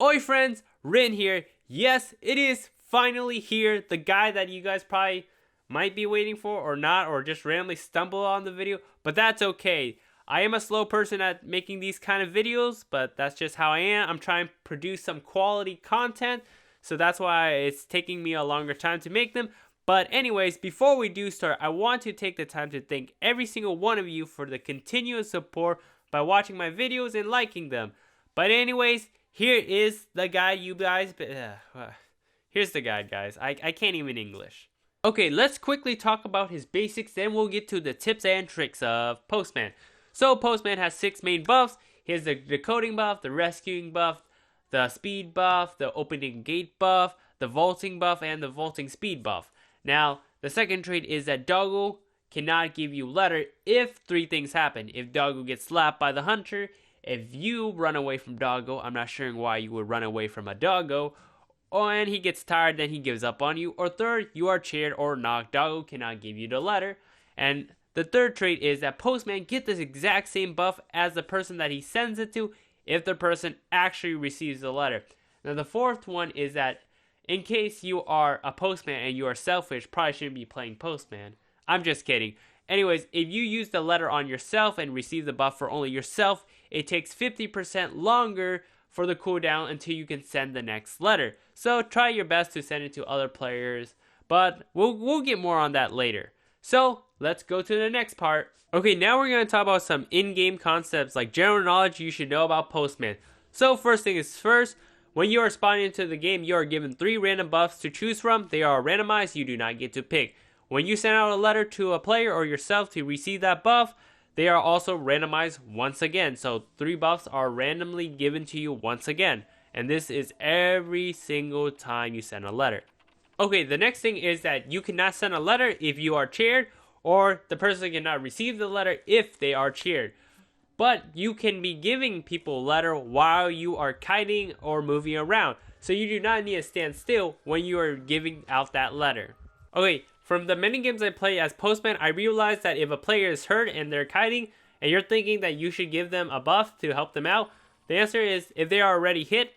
Oi friends, Rin here. Yes, it is finally here. The guy that you guys probably might be waiting for or not, or just randomly stumble on the video, but that's okay. I am a slow person at making these kind of videos, but that's just how I am. I'm trying to produce some quality content, so that's why it's taking me a longer time to make them. But anyways, before we do start, I want to take the time to thank every single one of you for the continuous support by watching my videos and liking them. But anyways, here is the guide, you guys. Here's the guide, guys. I can't even English. Okay, let's quickly talk about his basics, then we'll get to the tips and tricks of Postman. So, Postman has 6 main buffs. He has the decoding buff, the rescuing buff, the speed buff, the opening gate buff, the vaulting buff, and the vaulting speed buff. Now, the second trait is that Doggo cannot give you letter if 3 things happen. If Doggo gets slapped by the hunter, if you run away from Doggo, I'm not sure why you would run away from a Doggo, and he gets tired, then he gives up on you. Or third, you are cheered or knocked, Doggo cannot give you the letter. And the third trait is that Postman gets this exact same buff as the person that he sends it to if the person actually receives the letter. Now the fourth one is that in case you are a Postman and you are selfish, probably shouldn't be playing Postman. I'm just kidding. Anyways, if you use the letter on yourself and receive the buff for only yourself, it takes 50% longer for the cooldown until you can send the next letter. So try your best to send it to other players, but we'll get more on that later. So let's go to the next part. Okay, now we're going to talk about some in-game concepts like general knowledge you should know about Postman. So first thing is first, when you are spawning into the game, you are given 3 random buffs to choose from. They are randomized, you do not get to pick. When you send out a letter to a player or yourself to receive that buff, they are also randomized once again. So 3 buffs are randomly given to you once again. And this is every single time you send a letter. Okay, the next thing is that you cannot send a letter if you are cheered, or the person cannot receive the letter if they are cheered. But you can be giving people a letter while you are kiting or moving around. So you do not need to stand still when you are giving out that letter. Okay, from the many games I play as Postman, I realized that if a player is hurt and they're kiting, and you're thinking that you should give them a buff to help them out, the answer is if they are already hit,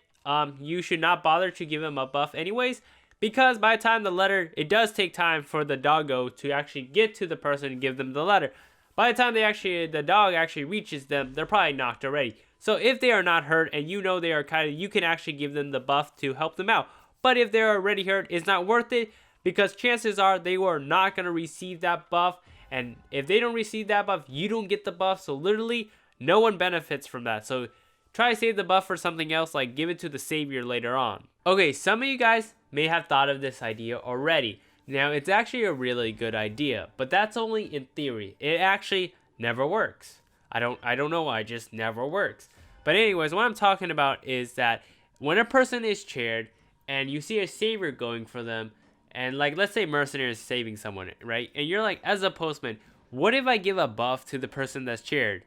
you should not bother to give them a buff anyways, because by the time the letter, it does take time for the doggo to actually get to the person and give them the letter. By the time the dog actually reaches them, they're probably knocked already. So if they are not hurt and you know they are kiting, you can actually give them the buff to help them out. But if they're already hurt, it's not worth it, because chances are they are not going to receive that buff, and if they don't receive that buff, you don't get the buff, so literally no one benefits from that. So try to save the buff for something else, like give it to the savior later on. Okay, some of you guys may have thought of this idea already. Now, it's actually a really good idea, but that's only in theory. It actually never works. I don't know why, it just never works. But anyways, what I'm talking about is that when a person is chaired and you see a savior going for them, and like, let's say Mercenary is saving someone, right? And you're like, as a Postman, what if I give a buff to the person that's chaired?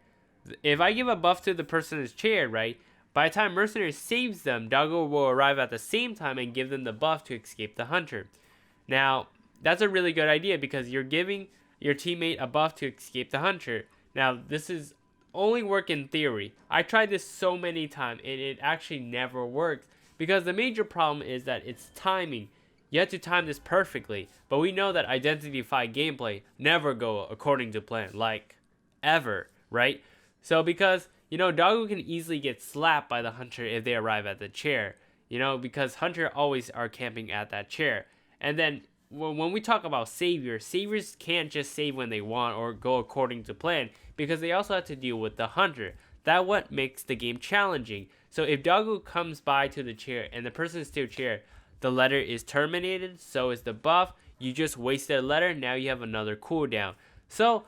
If I give a buff to the person that's chaired, right? By the time Mercenary saves them, Doggo will arrive at the same time and give them the buff to escape the hunter. Now, that's a really good idea because you're giving your teammate a buff to escape the hunter. Now, this is only work in theory. I tried this so many times and it actually never works because the major problem is that it's timing. You have to time this perfectly, but we know that Identity V gameplay never go according to plan, like ever, right? So because, Doggo can easily get slapped by the hunter if they arrive at the chair, because hunter always are camping at that chair. And then when we talk about saviors can't just save when they want or go according to plan, because they also have to deal with the hunter. That's what makes the game challenging. So if Doggo comes by to the chair and the person is still chair, the letter is terminated, so is the buff. You just wasted a letter, now you have another cooldown. So,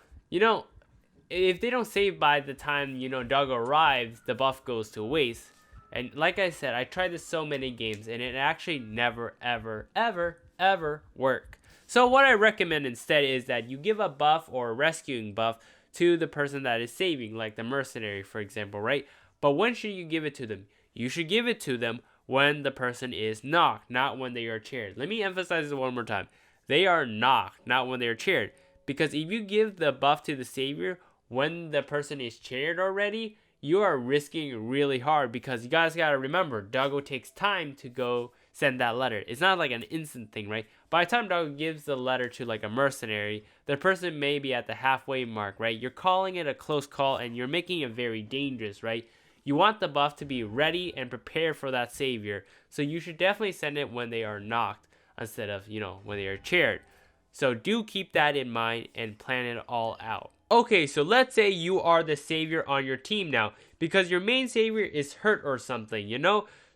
if they don't save by the time, Doggo arrives, the buff goes to waste. And like I said, I tried this so many games, and it actually never, ever, ever, ever work. So what I recommend instead is that you give a buff or a rescuing buff to the person that is saving, like the Mercenary, for example, right? But when should you give it to them? You should give it to them when the person is knocked, not when they are cheered. Let me emphasize this one more time. They are knocked, not when they are cheered. Because if you give the buff to the savior when the person is cheered already, you are risking really hard, because you guys gotta remember, Doggo takes time to go send that letter. It's not like an instant thing, right? By the time Doggo gives the letter to like a mercenary, the person may be at the halfway mark, right? You're calling it a close call, and you're making it very dangerous, right? You want the buff to be ready and prepared for that savior, so you should definitely send it when they are knocked instead of, when they are chaired. So do keep that in mind and plan it all out. Okay, so let's say you are the savior on your team now, because your main savior is hurt or something,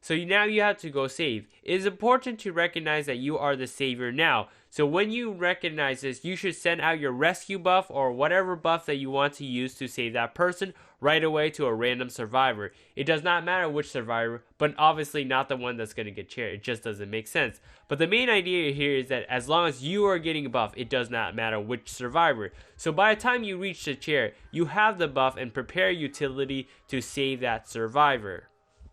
So now you have to go save. It is important to recognize that you are the savior now. So when you recognize this, you should send out your rescue buff or whatever buff that you want to use to save that person right away to a random survivor. It does not matter which survivor, but obviously not the one that's going to get chaired. It just doesn't make sense. But the main idea here is that as long as you are getting a buff, it does not matter which survivor. So by the time you reach the chair, you have the buff and prepare utility to save that survivor.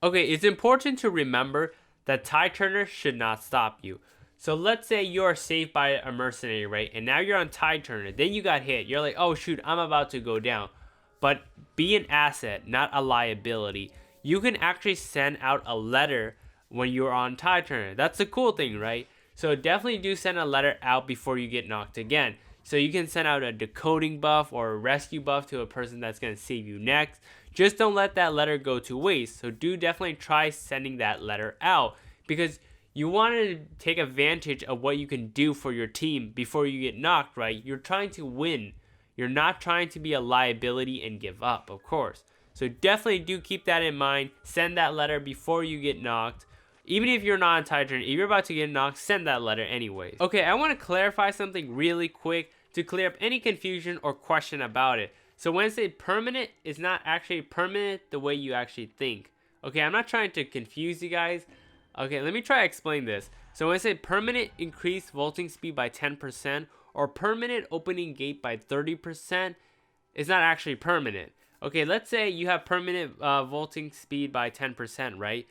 Okay, it's important to remember that tide turner should not stop you. So let's say you are saved by a mercenary, right? And now you're on tide turner. Then you got hit. You're like, oh shoot, I'm about to go down. But be an asset, not a liability. You can actually send out a letter when you're on tide turner. That's the cool thing, right? So definitely do send a letter out before you get knocked again. So you can send out a decoding buff or a rescue buff to a person that's going to save you next. Just don't let that letter go to waste. So do definitely try sending that letter out, because you want to take advantage of what you can do for your team before you get knocked, right? You're trying to win. You're not trying to be a liability and give up, of course. So definitely do keep that in mind. Send that letter before you get knocked. Even if you're not on tide turn, if you're about to get knocked, send that letter anyways. Okay, I want to clarify something really quick to clear up any confusion or question about it. So when I say permanent, it's not actually permanent the way you actually think. Okay, I'm not trying to confuse you guys. Okay, let me try to explain this. So when I say permanent increase vaulting speed by 10% or permanent opening gate by 30%, it's not actually permanent. Okay, let's say you have permanent vaulting speed by 10%, right?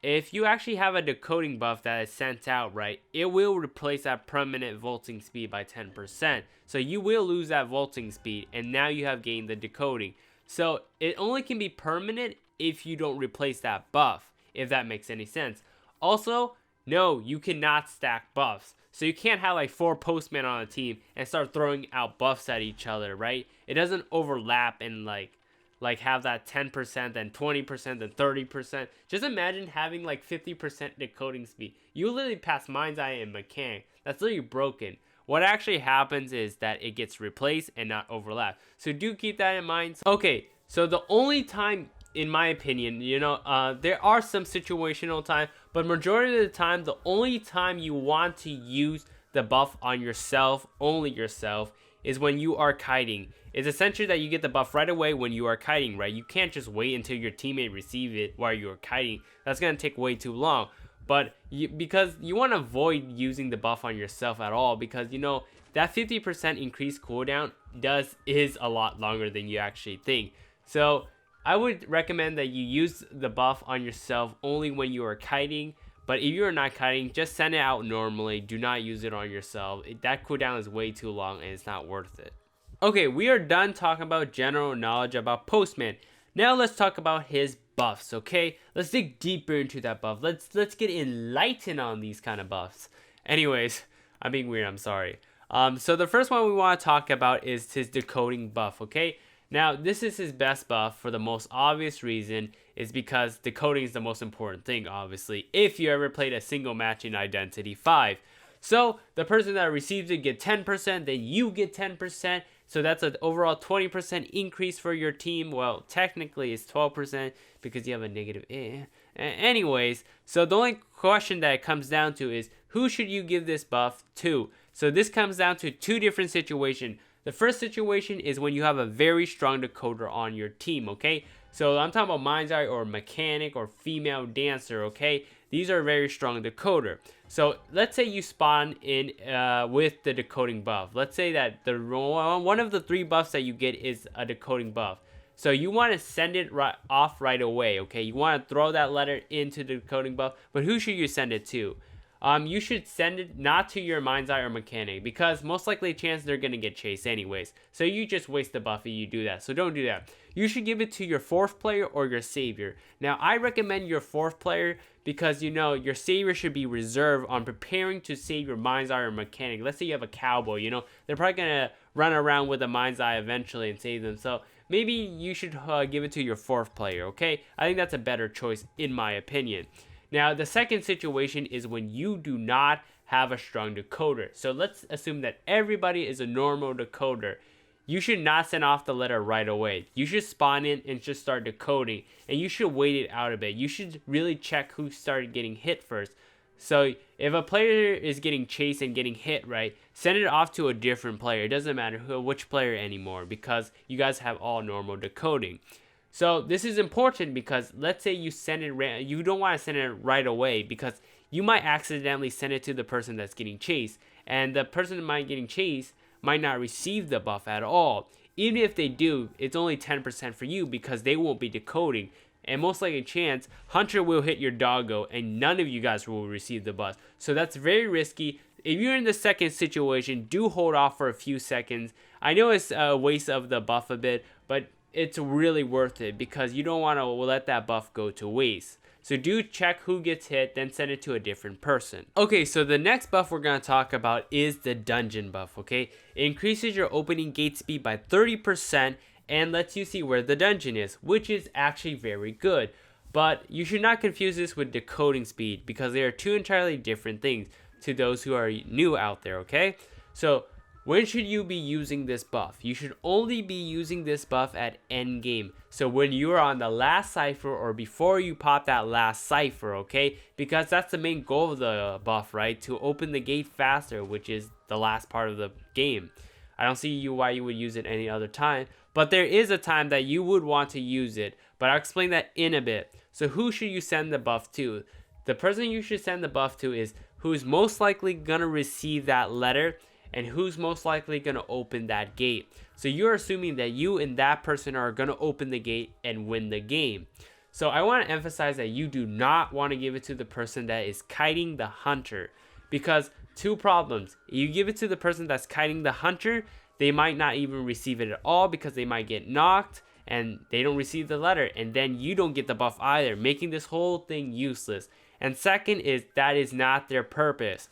If you actually have a decoding buff that is sent out, right, it will replace that permanent vaulting speed by 10%. So you will lose that vaulting speed, and now you have gained the decoding. So it only can be permanent if you don't replace that buff, if that makes any sense. Also, no, you cannot stack buffs. So you can't have like 4 Postman on a team and start throwing out buffs at each other, right? It doesn't overlap and like have that 10%, then 20%, then 30%. Just imagine having like 50% decoding speed. You literally pass Mind's Eye and Mechanic. That's literally broken. What actually happens is that it gets replaced and not overlap. So do keep that in mind. Okay, so the only time, in my opinion, there are some situational time, but majority of the time, the only time you want to use the buff on yourself, only yourself, is when you are kiting. It's essentially that you get the buff right away when you are kiting, right? You can't just wait until your teammate receives it while you are kiting. That's going to take way too long. But because you want to avoid using the buff on yourself at all, because that 50% increased cooldown is a lot longer than you actually think. So I would recommend that you use the buff on yourself only when you are kiting. But if you're not kiting, just send it out normally. Do not use it on yourself. That cooldown is way too long and it's not worth it. Okay, we are done talking about general knowledge about Postman. Now let's talk about his buffs, okay? Let's dig deeper into that buff. Let's get enlightened on these kind of buffs. Anyways, I'm being weird, I'm sorry. So the first one we want to talk about is his decoding buff, okay? Now, this is his best buff for the most obvious reason, is because decoding is the most important thing, obviously, if you ever played a single match in Identity 5. So the person that receives it get 10%, then you get 10%. So that's an overall 20% increase for your team. Well, technically it's 12% because you have a negative. Anyways, so the only question that it comes down to is who should you give this buff to? So this comes down to 2 different situations. The first situation is when you have a very strong decoder on your team, okay? So I'm talking about Mind's Eye or Mechanic or Female Dancer, okay? These are very strong decoder. So let's say you spawn in with the decoding buff. Let's say that one of the 3 buffs that you get is a decoding buff. So you want to send it off right away, okay? You want to throw that letter into the decoding buff, but who should you send it to? you should send it not to your mind's eye or mechanic, because most likely chance they're gonna get chased anyways. So you just waste the buff if you do that. So don't do that. You should give it to your 4th player or your savior. Now I recommend your 4th player because your savior should be reserved on preparing to save your mind's eye or mechanic. Let's say you have a cowboy, they're probably gonna run around with a mind's eye eventually and save them. So maybe you should give it to your 4th player, okay? I think that's a better choice in my opinion. Now, the second situation is when you do not have a strong decoder. So let's assume that everybody is a normal decoder. You should not send off the letter right away. You should spawn in and just start decoding, and you should wait it out a bit. You should really check who started getting hit first. So if a player is getting chased and getting hit, right, send it off to a different player. It doesn't matter which player anymore, because you guys have all normal decoding. So this is important because let's say you send it, you don't want to send it right away because you might accidentally send it to the person that's getting chased, and the person that might getting chased might not receive the buff at all. Even if they do, it's only 10% for you because they won't be decoding, and most likely chance Hunter will hit your doggo and none of you guys will receive the buff. So that's very risky. If you're in the second situation, do hold off for a few seconds. I know it's a waste of the buff a bit, but it's really worth it because you don't want to let that buff go to waste. So do check who gets hit, then send it to a different person. Okay, so the next buff we're going to talk about is the dungeon buff, okay? It increases your opening gate speed by 30% and lets you see where the dungeon is, which is actually very good. But you should not confuse this with decoding speed because they are two entirely different things to those who are new out there, okay? So when should you be using this buff? You should only be using this buff at endgame. So when you are on the last cipher or before you pop that last cipher, okay? Because that's the main goal of the buff, right? To open the gate faster, which is the last part of the game. I don't see why you would use it any other time, but there is a time that you would want to use it, but I'll explain that in a bit. So who should you send the buff to? The person you should send the buff to is who's most likely gonna receive that letter and who's most likely going to open that gate. So you're assuming that you and that person are going to open the gate and win the game. So I want to emphasize that you do not want to give it to the person that is kiting the hunter, because two problems. You give it to the person that's kiting the hunter, they might not even receive it at all because they might get knocked and they don't receive the letter, and then you don't get the buff either, making this whole thing useless. And second is that is not their purpose.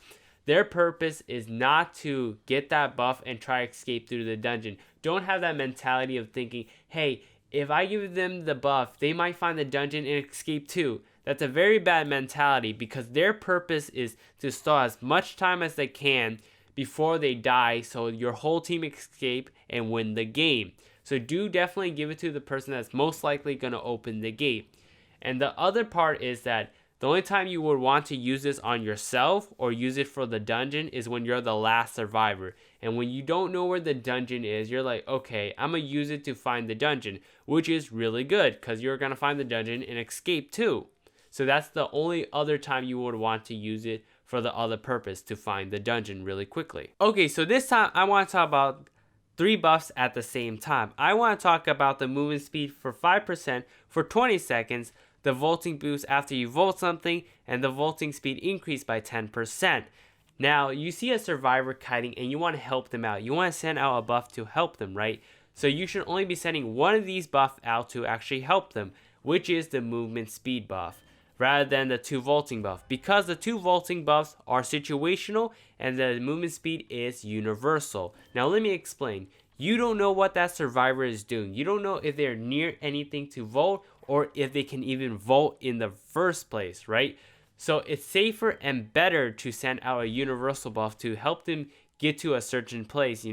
Their purpose is not to get that buff and try to escape through the dungeon. Don't have that mentality of thinking, hey, if I give them the buff, they might find the dungeon and escape too. That's a very bad mentality because their purpose is to stall as much time as they can before they die so your whole team escape and win the game. So do definitely give it to the person that's most likely going to open the gate. And the other part is that the only time you would want to use this on yourself or use it for the dungeon is when you're the last survivor. And when you don't know where the dungeon is, you're like, okay, I'm going to use it to find the dungeon, which is really good because you're going to find the dungeon and escape too. So that's the only other time you would want to use it for the other purpose, to find the dungeon really quickly. Okay, so this time I want to talk about 3 buffs at the same time. I want to talk about the movement speed for 5% for 20 seconds, the vaulting boost after you vault something, and the vaulting speed increase by 10%. Now, you see a survivor kiting and you want to help them out. You want to send out a buff to help them, right? So you should only be sending one of these buffs out to actually help them, which is the movement speed buff, rather than the 2 vaulting buff. Because the 2 vaulting buffs are situational and the movement speed is universal. Now let me explain. You don't know what that survivor is doing. You don't know if they're near anything to vault or if they can even vault in the first place, right? So it's safer and better to send out a universal buff to help them get to a certain place.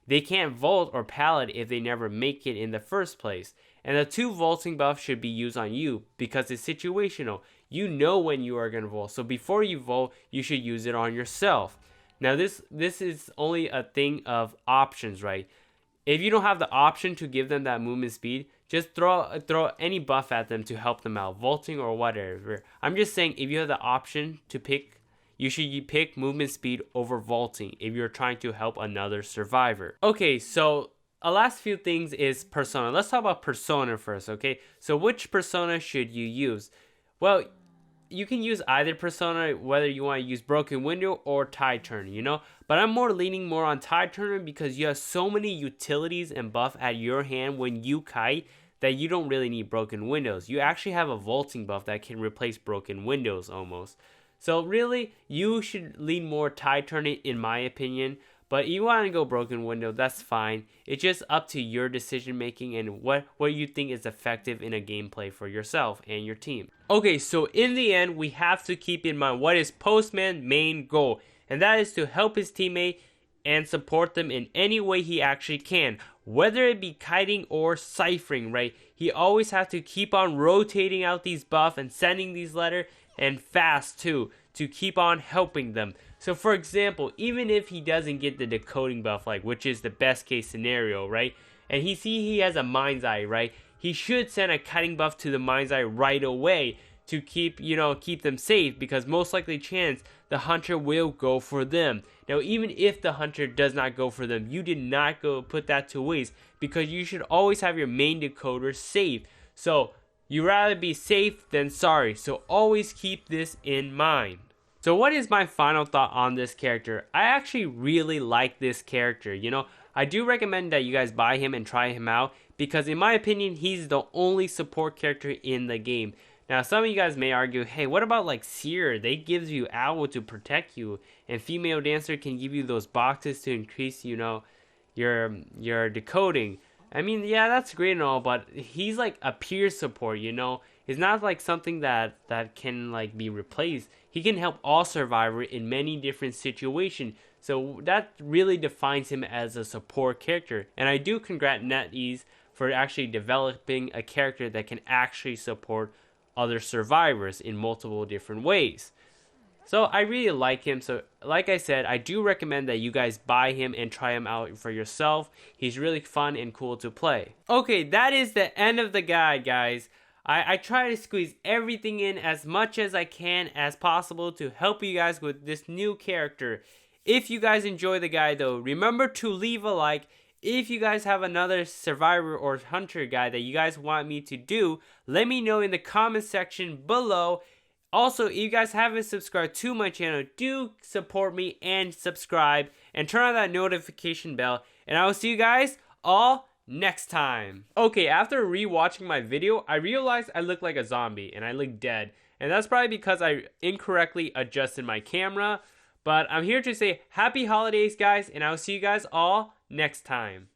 They can't vault or pallet if they never make it in the first place. And the 2 vaulting buffs should be used on you because it's situational. You know when you are going to vault. So before you vault, you should use it on yourself. Now this is only a thing of options, right? If you don't have the option to give them that movement speed, just throw any buff at them to help them out, vaulting or whatever. I'm just saying if you have the option to pick, you should pick movement speed over vaulting if you're trying to help another survivor. Okay, so a last few things is persona. Let's talk about persona first, okay? So which persona should you use? Well, you can use either persona, whether you want to use Broken Window or Tide Turner, you know? But I'm leaning more on Tide Turner because you have so many utilities and buff at your hand when you kite that you don't really need Broken Windows. You actually have a vaulting buff that can replace Broken Windows almost. So really, you should lean more Tide Turner in my opinion. But you want to go Broken Window, that's fine. It's just up to your decision making and what you think is effective in a gameplay for yourself and your team. Okay, so in the end, we have to keep in mind what is Postman's main goal. And that is to help his teammate and support them in any way he actually can. Whether it be kiting or ciphering, right? He always has to keep on rotating out these buffs and sending these letters, and fast too, to keep on helping them. So for example, even if he doesn't get the decoding buff, like, which is the best case scenario, right? And he has a mind's eye, right? He should send a kiting buff to the mind's eye right away to keep them safe, because most likely chance the hunter will go for them. Now, even if the hunter does not go for them, you did not go put that to waste, because you should always have your main decoder safe. So you rather be safe than sorry. So always keep this in mind. So what is my final thought on this character? I actually really like this character. You know, I do recommend that you guys buy him and try him out, because in my opinion, he's the only support character in the game. Now, some of you guys may argue, hey, what about like Seer? They gives you owl to protect you, and Female Dancer can give you those boxes to increase, your decoding. I mean, yeah, that's great and all, but he's like a peer support, you know? It's not like something that can like be replaced. He can help all survivors in many different situations. So that really defines him as a support character. And I do congratulate NetEase for actually developing a character that can actually support other survivors in multiple different ways. So I really like him. So like I said, I do recommend that you guys buy him and try him out for yourself. He's really fun and cool to play. Okay, that is the end of the guide, guys. I try to squeeze everything in as much as I can as possible to help you guys with this new character. If you guys enjoy the guide though, remember to leave a like. If you guys have another survivor or hunter guide that you guys want me to do, let me know in the comment section below. Also, if you guys haven't subscribed to my channel, do support me and subscribe and turn on that notification bell. And I will see you guys all next time. Okay, after rewatching my video, I realized I look like a zombie and I look dead. And that's probably because I incorrectly adjusted my camera. But I'm here to say happy holidays, guys, and I'll see you guys all next time.